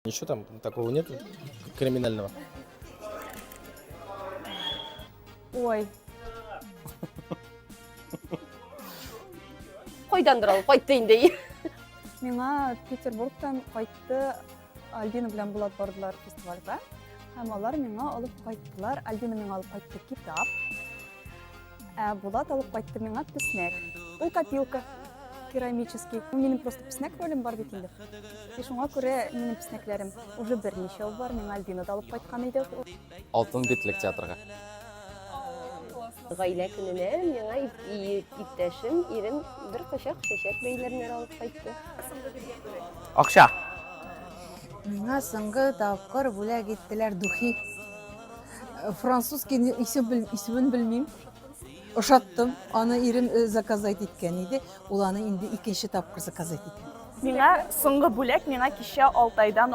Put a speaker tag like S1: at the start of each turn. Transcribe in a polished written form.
S1: Ничего там такого нет криминального?
S2: Ой. Қойдандыр алып қайтты енді.
S3: Миңа Петербургтан кайтты Альбина белән Булат бардылар фестивальгә. Һәм алар миңа алып кайттылар. Альбина миңа алып кайтты китап. Булат алып кайтты миңа песнек. Ул копилка керамический. Минем просто песнек ролем бар бит инде. И шуңа күрә минем песнекләрем уже берничә ел бар. Миңа Альбина да алып кайткан иде.
S4: Алтын битлек театрга.
S2: Гаилә көненә миңа иптәшем, ирем бер кочак чәчәк бәйләренә алып кайтты.
S4: Акча.
S5: Миңа соңгы тапкыр бүләк иттеләр духи. Французский исемен белмим. Ошаттым. Аны ирем заказать иткән иде. Ул аны инде икенче тапкыр заказать иткән.
S3: Миңа соңгы бүләк миңа кичә Алтайдан